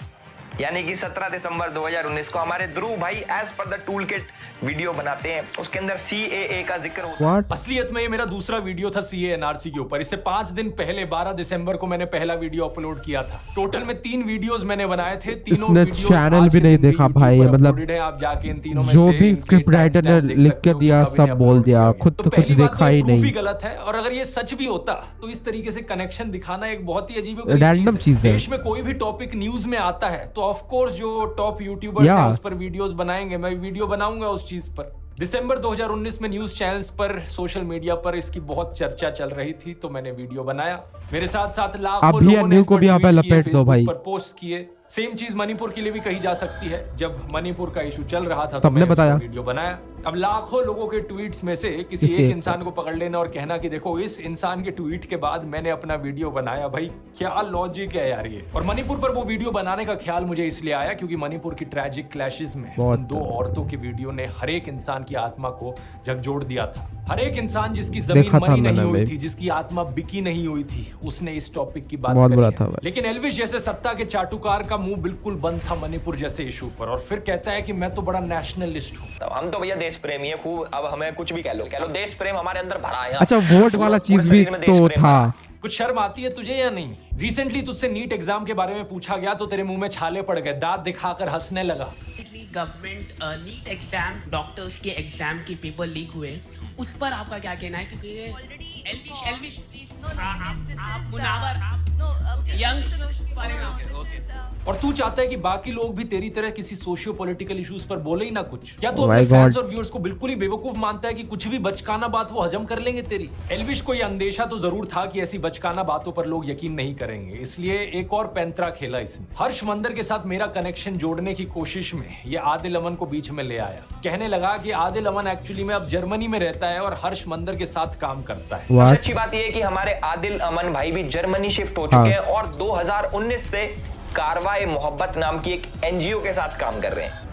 यानी कि 17 दिसंबर 2019 को हमारे ध्रुव भाई as per the tool kit video बनाते हैं, उसके अंदर CAA का जिक्र होता है। असलियत में ये मेरा दूसरा वीडियो था CA NRC के ऊपर। इससे 5 दिन पहले 12 दिसंबर को मैंने पहला वीडियो अपलोड किया था। टोटल में 3 वीडियोस मैंने बनाए थे। इसने चैनल भी नहीं देखा भाई, मतलब आप जाके इन तीनों में जो भी स्क्रिप्ट राइटर ने लिख के दिया सब बोल दिया, खुद तो कुछ देखा ही नहीं। गलत है। और अगर ये सच भी होता तो इस तरीके से कनेक्शन दिखाना एक बहुत ही अजीब रैंडम चीज है। देश में कोई भी टॉपिक न्यूज में आता है तो ऑफ कोर्स जो टॉप यूट्यूबर्स हैं उस पर वीडियोस बनाएंगे, मैं वीडियो बनाऊंगा उस चीज पर। दिसंबर 2019 में न्यूज चैनल्स पर, सोशल मीडिया पर इसकी बहुत चर्चा चल रही थी, तो मैंने वीडियो बनाया। मेरे साथ साथ लाखों अभी लोगों ने न्यू इस को पर भी यहाँ पे ट्वीट किए, लपेट दो भाई। फेसबुक पर पोस्ट किए। सेम चीज मणिपुर के लिए भी कही जा सकती है। जब मणिपुर का इशू चल रहा था तो सबने मैंने बताया। वीडियो बनाया। अब लाखों लोगों के ट्वीट्स में से किसी एक इंसान को पकड़ लेना और कहना कि देखो इस इंसान के ट्वीट के बाद मैंने अपना वीडियो बनाया, भाई क्या लॉजिक है यार ये। और मणिपुर पर वो वीडियो बनाने का ख्याल मुझे इसलिए आया क्योंकि मणिपुर की ट्रैजिक क्लैशेस में उन 2 औरतों की वीडियो ने हर एक इंसान की आत्मा को झकझोर दिया था। हर एक इंसान जिसकी जमीन मरी नहीं हुई थी, जिसकी आत्मा बिकी नहीं हुई थी, उसने इस टॉपिक की बात बहुत करी बुरा है। था भाई। लेकिन एल्विश जैसे सत्ता के चाटुकार का मुंह बिल्कुल बंद था मणिपुर जैसे इशू पर, और फिर कहता है कि मैं तो बड़ा नेशनलिस्ट हूँ। तो हम तो भैया देश प्रेमी है खूब, अब हमें कुछ भी कह लो देश प्रेम हमारे अंदर भरा है। अच्छा, वोट वाला चीज भी तो था। कुछ शर्म आती है तुझे या नहीं? रिसेंटली तुझसे नीट एग्जाम के बारे में पूछा गया तो तेरे मुंह में छाले पड़ गए, दांत दिखाकर हंसने लगा। गवर्नमेंट नीट एग्जाम, डॉक्टर्स के एग्जाम के पेपर लीक हुए, उस पर आपका क्या कहना है? क्योंकि एल्विश प्लीज, आप मुनावर, यंगस्टर्स के बारे में। और तू चाहता है कि बाकी लोग भी तेरी तरह किसी सोशियो पॉलिटिकल इश्यूज पर बोले ही ना कुछ? क्या तू अपने फैंस और व्यूअर्स को बिल्कुल ही बेवकूफ मानता है कि कुछ भी बचकाना बात वो हजम कर लेंगे तेरी? एल्विश को यह अंदेशा तो जरूर था कि ऐसी बचकाना बातों पर लोग यकीन नहीं करेंगे, इसलिए एक और पैंतरा खेला इसने। हर्ष मंदर के साथ मेरा कनेक्शन जोड़ने की कोशिश में ये आदिल अमन को बीच में ले आया। कहने लगा कि आदिल अमन एक्चुअली में अब जर्मनी में रहता है और हर्ष मंदर के साथ काम करता है। सबसे अच्छी बात यह है कि हमारे आदिल अमन भाई भी जर्मनी शिफ्ट हो चुके हैं और 2019 से कारवाए मोहब्बत नाम की एक एनजीओ के साथ काम कर रहे हैं।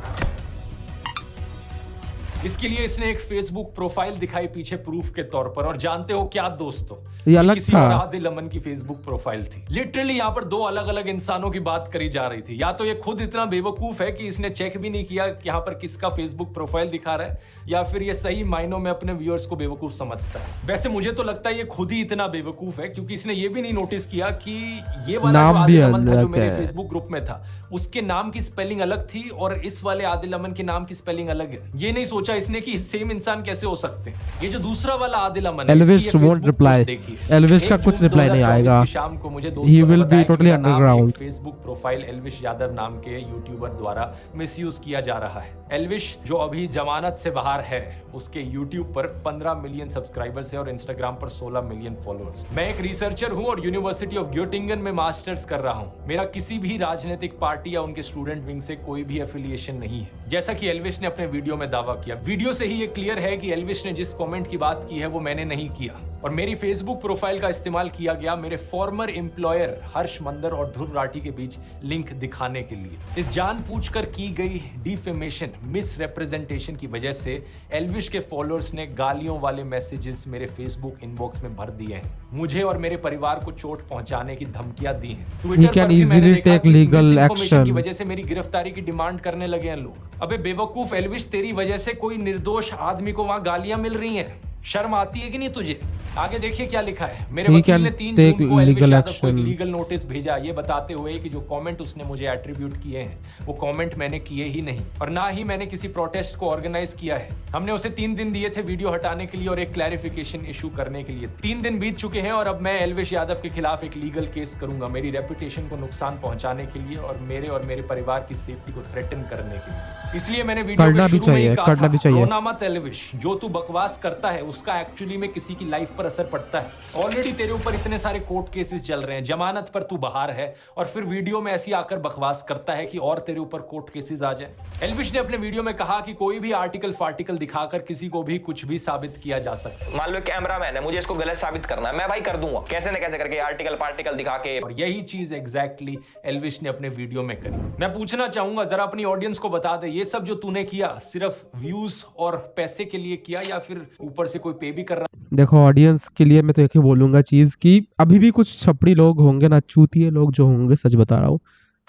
इसके लिए इसने एक फेसबुक प्रोफाइल दिखाई पीछे प्रूफ के तौर पर, और जानते हो क्या दोस्तों, ये अलग किसी था। और आदिल अमन की फेसबुक प्रोफाइल थी। लिटरली यहाँ पर 2 अलग अलग इंसानों की बात करी जा रही थी। या तो ये खुद इतना बेवकूफ है कि इसने चेक भी नहीं किया कि यहाँ पर किसका फेसबुक प्रोफाइल दिखा रहा है, या फिर ये सही मायनों में अपने व्यूअर्स को बेवकूफ समझता है। वैसे मुझे तो लगता है ये खुद ही इतना बेवकूफ है क्योंकि इसने ये भी नहीं नोटिस किया कि ये वाला जो आदिल अमन था जो मेरे फेसबुक ग्रुप में था, उसके नाम की स्पेलिंग अलग थी और इस वाले आदिल अमन के नाम की स्पेलिंग अलग है। ये नहीं सोचा इसने कि सेम इंसान कैसे हो सकते हैं। ये जो दूसरा वाला आदिल अमन है, एल्विश वोंट रिप्लाई, एल्विश का कुछ रिप्लाई नहीं आएगा। शाम को मुझे he will be totally underground. Facebook profile Elvish Yadav नाम के यूट्यूबर द्वारा मिसयूज किया जा रहा है। एल्विश जो अभी जमानत से बाहर है, उसके यूट्यूब पर 15 मिलियन सब्सक्राइबर्स है और इंस्टाग्राम पर 16 मिलियन फॉलोअर्स। मैं एक रिसर्चर हूं और यूनिवर्सिटी ऑफ ग्योटिंगन में मास्टर्स कर रहा हूं। मेरा किसी भी राजनीतिक पार्टी या उनके स्टूडेंट विंग से कोई भी एफिलिएशन नहीं है, जैसा कि एल्विश ने अपने वीडियो में दावा किया। वीडियो से ही ये क्लियर है कि एल्विश ने जिस कमेंट की बात की है वो मैंने नहीं किया, और मेरी फेसबुक प्रोफाइल का इस्तेमाल किया गया मेरे फॉर्मर एम्प्लॉयर हर्ष मंदर और ध्रुव राठी के बीच लिंक दिखाने के लिए। इस जानबूझकर की गई डिफेमेशन, मिस रिप्रेजेंटेशन की वजह से एल्विश के फॉलोअर्स ने गालियों वाले मैसेजेस मेरे फेसबुक इनबॉक्स में भर दिए हैं। मुझे और मेरे परिवार को चोट पहुंचाने की धमकियां दी हैं। ट्विटर पर भी मैंने देखा कि इस मिसइंफॉर्मेशन की वजह से मेरी गिरफ्तारी की डिमांड करने लगे हैं लोग। अबे बेवकूफ एल्विश, तेरी वजह से कोई निर्दोष आदमी को वहां गालियां मिल रही हैं। शर्म आती है कि नहीं तुझे? आगे देखिए क्या लिखा है। मेरे वकील ने 3 जून को एल्विश यादव को एक लीगल नोटिस भेजा, ये बताते हुए कि जो कमेंट उसने मुझे एट्रीब्यूट किए हैं वो कमेंट मैंने किए ही नहीं और ना ही मैंने किसी प्रोटेस्ट को ऑर्गेनाइज किया है। हमने उसे 3 दिन दिए थे वीडियो हटाने के लिए और एक क्लैरिफिकेशन इशू करने के लिए। 3 दिन बीत चुके हैं और अब मैं एल्विश यादव के खिलाफ एक लीगल केस करूंगा, मेरी रेपुटेशन को नुकसान पहुंचाने के लिए और मेरे परिवार की सेफ्टी को थ्रेटन करने के लिए। इसलिए मैंने वीडियो के शुरू में ही कहा था, रोना मत एल्विश, जो तू बकवास करता है उसका एक्चुअली में किसी की लाइफ पर असर पड़ता है। ऑलरेडी तेरे ऊपर इतने सारे कोर्ट केसेस चल रहे हैं, जमानत पर तू बाहर है और फिर वीडियो में ऐसी आकर बकवास करता है कि और तेरे ऊपर कोर्ट केसेस आ जाए। एल्विश ने अपने वीडियो में कहा कि कोई भी आर्टिकल फार्टिकल दिखाकर किसी को भी कुछ भी साबित किया जा सकता है। मान लो कैमरामैन है, मुझे इसको गलत साबित करना है, मैं भाई कर दूंगा कैसे न कैसे करके आर्टिकल पार्टिकल दिखा के। और यही चीज एग्जैक्टली एल्विश ने अपने वीडियो में करी। मैं पूछना चाहूंगा, जरा अपनी ऑडियंस को बता दे, ये सब जो तूने किया सिर्फ व्यूज और पैसे के लिए किया या फिर ऊपर से कोई पे भी कर रहा? देखो ऑडियंस के लिए मैं तो एक ही बोलूंगा चीज कि अभी भी कुछ छपड़ी लोग होंगे ना, चूतिए लोग जो होंगे, सच बता रहा हूँ,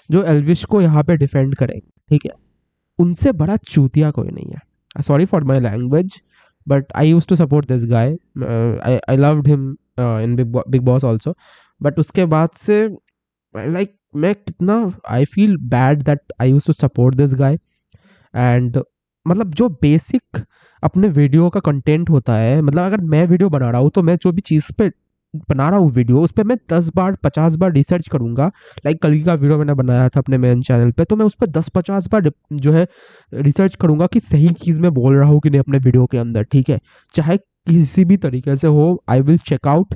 जो एल्विश को यहाँ पे डिफेंड करेंगे, ठीक है, उनसे बड़ा चूतिया कोई नहीं है। Sorry for my language but I used to support this guy, I loved him in Bigg Boss also, but उसके बाद से लाइक मैं कितना I feel bad that I used to support this guy. And मतलब जो basic अपने video का content होता है, मतलब अगर मैं वीडियो बना रहा हूँ तो मैं जो भी चीज़ पे बना रहा हूँ वीडियो, उस पर मैं 10 बार 50 बार रिसर्च करूंगा। लाइक कल का वीडियो मैंने बनाया था अपने मेन चैनल पे, तो मैं उस पर 10-50 बार जो है रिसर्च करूंगा कि सही चीज़ मैं बोल रहा हूँ कि नहीं अपने वीडियो के अंदर, ठीक है, चाहे किसी भी तरीके से हो। आई विल चेक आउट,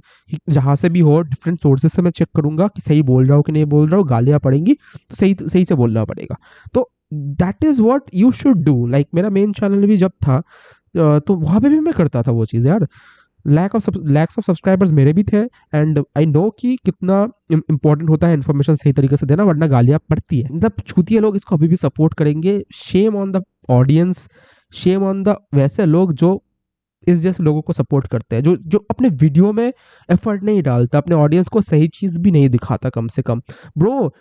जहाँ से भी हो डिफरेंट सोर्सेज से मैं चेक करूंगा कि सही बोल रहा हूँ कि नहीं बोल रहा हूँ। गालियाँ पड़ेंगी तो सही से बोलना पड़ेगा। तो that is what you should do. Like मेरा मेन चैनल भी जब था तो वहाँ पे भी मैं करता था वो चीज़ यार। लैक्स ऑफ सब्सक्राइबर्स मेरे भी थे, एंड आई नो कि कितना इंपॉर्टेंट होता है इन्फॉर्मेशन सही तरीके से देना, वरना गालियाँ पड़ती है। मतलब छूतिए लोग इसको अभी भी सपोर्ट करेंगे। Shame on the audience, Shem on the वैसे लोग जो इस जैसे लोगों को सपोर्ट करते हैं, जो अपने वीडियो में एफर्ट नहीं डालता, अपने ऑडियंस को सही चीज़ भी नहीं दिखाता कम से कम। ब्रो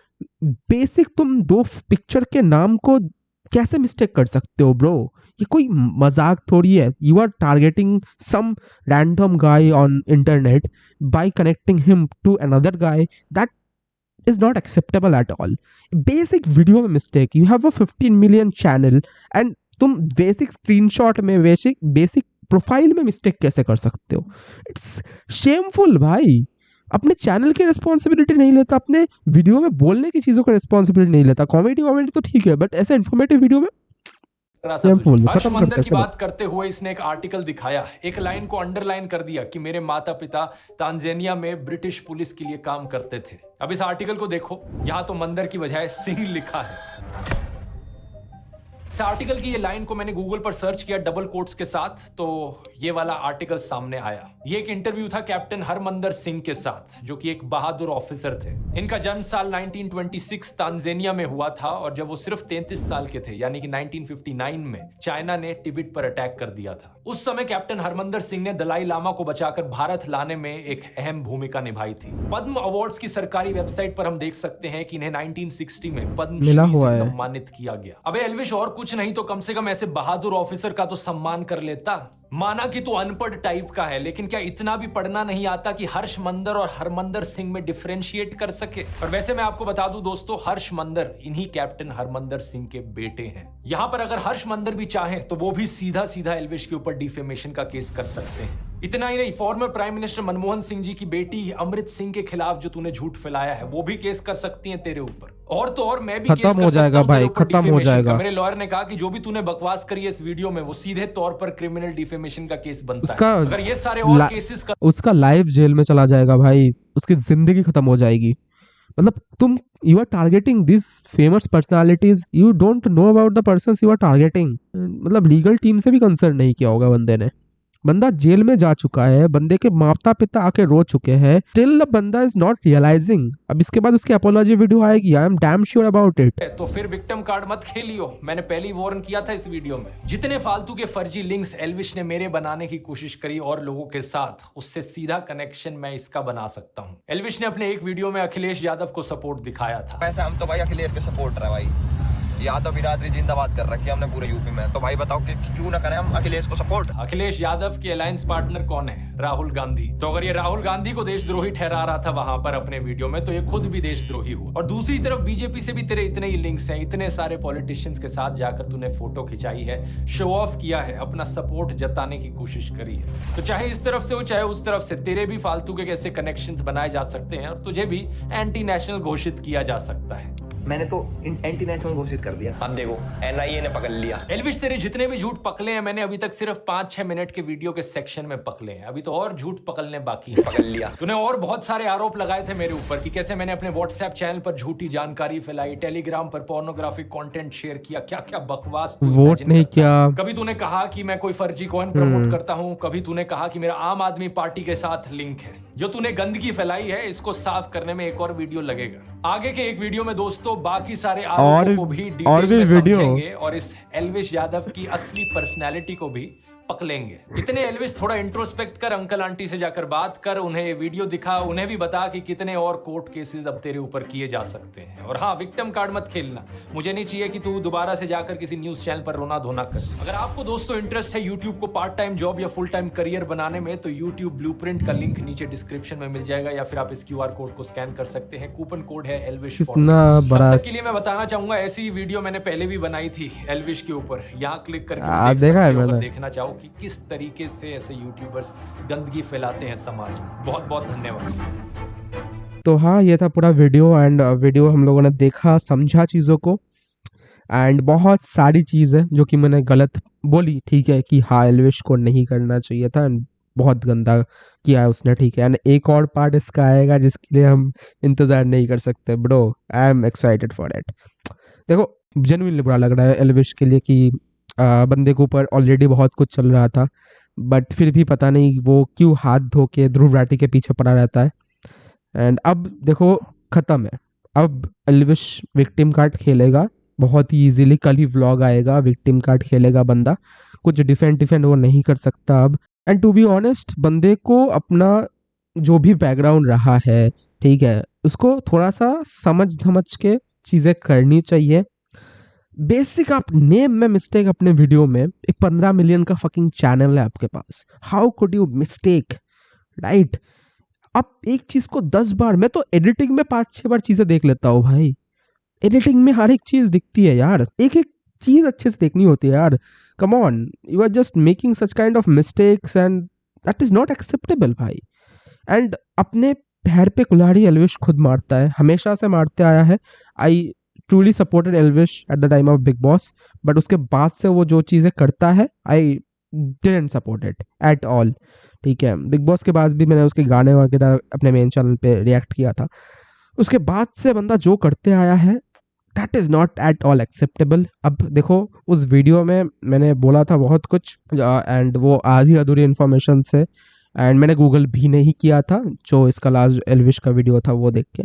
बेसिक तुम 2 पिक्चर के नाम को कैसे मिस्टेक कर सकते हो ब्रो? ये कोई मजाक थोड़ी है। You are targeting some random guy on internet by connecting him to another guy, that is not acceptable at all. Basic video में mistake, you have a 15 million channel and तुम बेसिक स्क्रीनशॉट में basic profile में mistake कैसे कर सकते हो? It's shameful भाई। अपने चैनल की रिस्पॉन्सिबिलिटी नहीं लेता, अपने वीडियो में बोलने की चीज़ों का रिस्पॉन्सिबिलिटी नहीं लेता। कॉमेडी तो ठीक है, बट ऐसे इन्फॉर्मेटिव वीडियो में हर्ष मंदर की बात करते हुए इसने एक आर्टिकल दिखाया, एक लाइन को अंडरलाइन कर दिया कि मेरे माता पिता तांजानिया में ब्रिटिश पुलिस के लिए काम करते थे। अब इस आर्टिकल को देखो, यहाँ तो मंदर की बजाय सिंह लिखा है। इस आर्टिकल की ये लाइन को मैंने गूगल पर सर्च किया डबल कोट्स के साथ, तो ये वाला आर्टिकल सामने आया। ये एक इंटरव्यू था कैप्टन हरमंदर सिंह के साथ, जो कि एक बहादुर ऑफिसर थे। इनका जन्म साल 1926 तांजानिया में हुआ था, और जब वो सिर्फ 33 साल के थे, यानी कि 1959 में चाइना ने तिब्बत पर अटैक कर दिया था। उस समय कैप्टन हरमंदर सिंह ने दलाई लामा को बचाकर भारत लाने में एक अहम भूमिका निभाई थी। पद्म अवार्ड्स की सरकारी वेबसाइट पर हम देख सकते हैं कि इन्हें 1960 में पद्मश्री से सम्मानित किया गया। अबे एल्विश, और कुछ नहीं तो कम से कम ऐसे बहादुर ऑफिसर का तो सम्मान कर लेता। माना कि तू अनपढ़ टाइप का है, लेकिन क्या इतना भी पढ़ना नहीं आता कि हर्ष मंदर और हरमंदर सिंह में डिफरेंशिएट कर सके? और वैसे मैं आपको बता दूं दोस्तों, हर्ष मंदर इन्हीं कैप्टन हरमंदर सिंह के बेटे हैं। यहां पर अगर हर्ष मंदर भी चाहें तो वो भी सीधा सीधा एल्विश के ऊपर डिफेमेशन का केस कर सकते हैं। इतना ही नहीं, former prime minister Manmohan Singh ji की बेटी अमृत सिंह के खिलाफ जो तूने झूठ फैलाया है, वो भी केस कर सकती हैं तेरे ऊपर। और तो और मैं भी केस कर सकता हूं तेरे ऊपर डिफेमेशन का। मेरे लॉयर ने कहा कि जो भी तूने बकवास करी है इस वीडियो में, वो सीधे तौर पर क्रिमिनल डिफेमेशन का केस बनता है। अगर ये सारे और केसेस उसका लाइफ जेल में चला जाएगा भाई, उसकी जिंदगी खत्म हो जाएगी। मतलब तुम you are targeting this famous personalities, you don't know about the persons you are targeting. मतलब लीगल टीम से भी कंसर्न नहीं किया होगा बंदे ने। बंदा जेल में जा चुका है, बंदे के माता पिता आके रो चुके हैं, स्टिल द बंदा इज नॉट रियलाइजिंग। अब इसके बाद उसकी अपोलॉजी वीडियो आएगी, I am damn sure about it. तो फिर विक्टिम कार्ड मत खेलियो, मैंने पहले ही वार्न किया था इस वीडियो में। जितने फालतू के फर्जी लिंक्स एल्विश ने मेरे बनाने की कोशिश करी और लोगों के साथ, उससे सीधा कनेक्शन मैं इसका बना सकता हूँ। एल्विश ने अपने एक वीडियो में अखिलेश यादव को सपोर्ट दिखाया था। वैसे हम तो भाई अखिलेश के सपोर्टर है भाई, यादव बिरादरी जिंदाबाद कर रखी है हमने पूरे यूपी में। तो भाई बताओ कि क्यों ना करें हम अखिलेश को सपोर्ट। अखिलेश यादव के अलायंस पार्टनर कौन है? राहुल गांधी। तो अगर ये राहुल गांधी को देशद्रोही ठहरा रहा था वहां पर अपने वीडियो में, तो ये खुद भी देशद्रोही हुआ। और दूसरी तरफ बीजेपी से भी तेरे इतने ही लिंक्स हैं, इतने सारे पॉलिटिशियंस के साथ जाकर तूने फोटो खिंचाई है, शो ऑफ किया है, अपना सपोर्ट जताने की कोशिश करी है। तो चाहे इस तरफ से हो चाहे उस तरफ से, तेरे भी फालतू के कैसे कनेक्शंस बनाए जा सकते हैं और तुझे भी एंटी नेशनल घोषित किया जा सकता है। मैंने तो एंटी नेशनल घोषित कर दिया। अब देखो एनआईए ने पकड़ लिया। एल्विश, तेरे जितने भी झूठ पकड़े हैं मैंने अभी तक सिर्फ 5-6 मिनट के वीडियो के सेक्शन में पकड़े हैं, अभी तो और झूठ पकड़ने बाकी है। पकड़ लिया। तूने और बहुत सारे आरोप लगाए थे मेरे ऊपर कि कैसे मैंने अपने व्हाट्सएप चैनल पर झूठी जानकारी फैलाई, टेलीग्राम पर पोर्नोग्राफिक कंटेंट शेयर किया, क्या क्या बकवास वोट नहीं किया। कभी तूने कहा कि मैं कोई फर्जी कॉइन प्रमोट करता हूं, कभी तूने कहा कि मेरा आम आदमी पार्टी के साथ लिंक है। जो तूने गंदगी फैलाई है, इसको साफ करने में एक और वीडियो लगेगा। आगे के एक वीडियो में दोस्तों बाकी सारे आरोपों को भी डिटेल में समझेंगे और इस एल्विश यादव की असली पर्सनैलिटी को भी पकड़ेंगे। इतने एल्विश, थोड़ा इंट्रोस्पेक्ट कर, अंकल आंटी से जाकर बात कर, उन्हें ये वीडियो दिखा, उन्हें भी बता कि कितने और कोर्ट केसेस अब तेरे ऊपर किए जा सकते हैं। और हाँ, विक्टिम कार्ड मत खेलना, मुझे नहीं चाहिए कि तू दोबारा से जाकर किसी न्यूज चैनल पर रोना धोना कर। अगर आपको दोस्तों इंटरेस्ट है यूट्यूब को पार्ट टाइम जॉब या फुल टाइम करियर बनाने में, तो यूट्यूब ब्लूप्रिंट का लिंक नीचे डिस्क्रिप्शन में मिल जाएगा, या फिर आप इस QR कोड को स्कैन कर सकते हैं। कूपन कोड है एल्विश। बड़ा के लिए मैं बताना चाहूंगा, ऐसी वीडियो मैंने पहले भी बनाई थी एल्विश के ऊपर, यहाँ क्लिक करके देखना चाहो हो कि किस तरीके से ऐसे यूट्यूबर्स गंदगी फैलाते हैं समाज में। बहुत बहुत धन्यवाद। तो हाँ, ये था पूरा वीडियो एंड वीडियो हम लोगों ने देखा, समझा चीज़ों को एंड बहुत सारी चीज़ें जो कि मैंने गलत बोली, ठीक है, कि हाँ एल्विश को नहीं करना चाहिए था एंड बहुत गंदा किया है उसने, ठीक है। एंड एक और पार्ट इसका आएगा जिसके लिए हम इंतज़ार नहीं कर सकते bro, I am excited for it. देखो जेन्युइनली बुरा लग रहा है एल्विश के लिए कि बंदे के ऊपर ऑलरेडी बहुत कुछ चल रहा था, बट फिर भी पता नहीं वो क्यों हाथ धो के ध्रुव राठी के पीछे पड़ा रहता है। एंड अब देखो ख़त्म है, अब एल्विश विक्टिम कार्ड खेलेगा बहुत ही इजीली। कल ही व्लॉग आएगा, विक्टिम कार्ड खेलेगा बंदा, कुछ डिफेंड वो नहीं कर सकता अब। एंड टू बी ऑनेस्ट, बंदे को अपना जो भी बैकग्राउंड रहा है, ठीक है, उसको थोड़ा सा समझ धमझ के चीज़ें करनी चाहिए। बेसिक आप नेम में मिस्टेक अपने वीडियो में, एक 15 मिलियन का फकिंग चैनल है आपके पास, how could you mistake, right? आप एक चीज़ को 10 बार, मैं तो एडिटिंग में 5-6 बार चीज़ें देख लेता हूँ भाई। एडिटिंग में हर एक चीज़ दिखती है यार, एक एक चीज़ अच्छे से देखनी होती है यार। Come on, you are just making such kind of mistakes and that is not acceptable भाई। एंड अपने पैर पे कुल्हाड़ी एल्विश खुद मारता है, हमेशा से मारते आया है। I truly supported Elvish at the time of big boss, but उसके बाद से वो जो चीज़ें करता है, I didn't support it at all, ठीक है। बिग बॉस के बाद भी मैंने उसके गाने वगैरह अपने मेन चैनल पे रिएक्ट किया था। उसके बाद से बंदा जो करते आया है, that is not at all acceptable. अब देखो उस वीडियो में मैंने बोला था बहुत कुछ एंड वो आधी अधूरी इन्फॉर्मेशन से, एंड मैंने गूगल भी नहीं किया था जो इसका लास्ट एल्विश का वीडियो था वो देख के,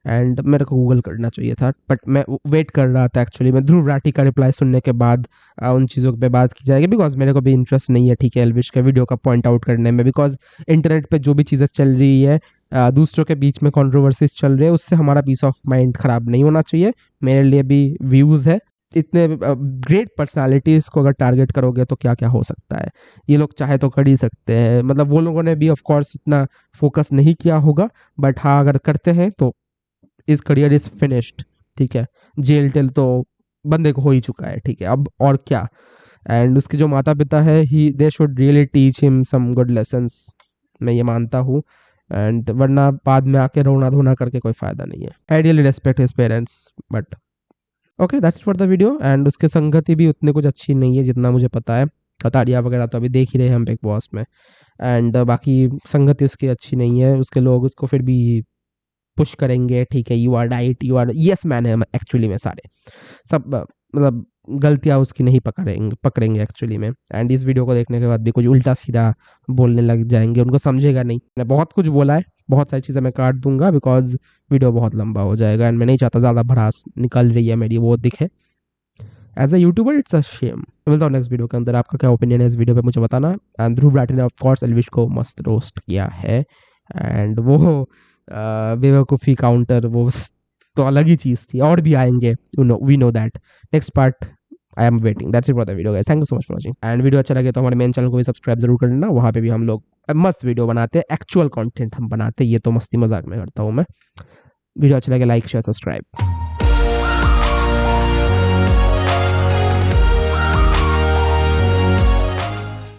एंड मेरे को गूगल करना चाहिए था, बट मैं वेट कर रहा था एक्चुअली। मैं ध्रुव राठी का रिप्लाई सुनने के बाद उन चीज़ों पे बात की जाएगी, बिकॉज मेरे को भी इंटरेस्ट नहीं है, ठीक है, एल्विश के वीडियो का पॉइंट आउट करने में, बिकॉज इंटरनेट पे जो भी चीज़ें चल रही है, दूसरों के बीच में कंट्रोवर्सीज चल रहे हैं, उससे हमारा पीस ऑफ माइंड ख़राब नहीं होना चाहिए। मेरे लिए भी व्यूज़ है, इतने ग्रेट पर्सनालिटीज़ को अगर टारगेट करोगे तो क्या क्या हो सकता है। ये लोग चाहे तो कर ही सकते हैं, मतलब वो लोगों ने भी ऑफ कोर्स इतना फोकस नहीं किया होगा, बट हाँ अगर करते हैं तो इस करियर इज़ फिनिश्ड, ठीक है। जेल टेल तो बंदे को हो ही चुका है, ठीक है, अब और क्या। एंड उसके जो माता पिता है, ही they should really teach him some good lessons, मैं ये मानता हूँ। एंड वरना बाद में आके रोना धोना करके कोई फ़ायदा नहीं है। I really respect his parents, but okay that's for the video. And उसके संगति भी उतने कुछ अच्छी नहीं है जितना मुझे पता है। कतारिया वगैरह तो अभी देख ही रहे हैं हम बिग बॉस में, एंड बाकी संगति उसकी अच्छी नहीं है। उसके लोग उसको फिर भी पुश करेंगे, ठीक है, you are right, you are yes man है एक्चुअली में, सारे सब मतलब गलतियाँ उसकी नहीं पकड़ेंगे एक्चुअली में। एंड इस वीडियो को देखने के बाद भी कुछ उल्टा सीधा बोलने लग जाएंगे, उनको समझेगा नहीं। मैंने बहुत कुछ बोला है, बहुत सारी चीज़ें मैं काट दूंगा बिकॉज वीडियो बहुत लंबा हो जाएगा, एंड मैं नहीं चाहता ज़्यादा भड़ास निकल रही है मेरी वो दिखे। As a YouTuber it's a shame. मिलता हूँ नेक्स्ट वीडियो के अंदर, आपका क्या ओपिनियन है इस वीडियो पे मुझे बताना। एंड ध्रुव राठी ने ऑफ कोर्स एल्विश को मस्त रोस्ट किया है, एंड वो बेवकूफ़ी काउंटर वो तो अलग ही चीज़ थी, और भी आएंगे, we know that. Next part I am waiting. That's it for the video guys, thank you so much for watching. And video अच्छा लगे तो हमारे मेन चैनल को भी सब्सक्राइब जरूर कर लेना, वहाँ पे भी हम लोग मस्त वीडियो बनाते हैं, एक्चुअल कंटेंट हम बनाते हैं, ये तो मस्ती मजाक में करता हूँ मैं। वीडियो अच्छा लगे लाइक शेयर सब्सक्राइब।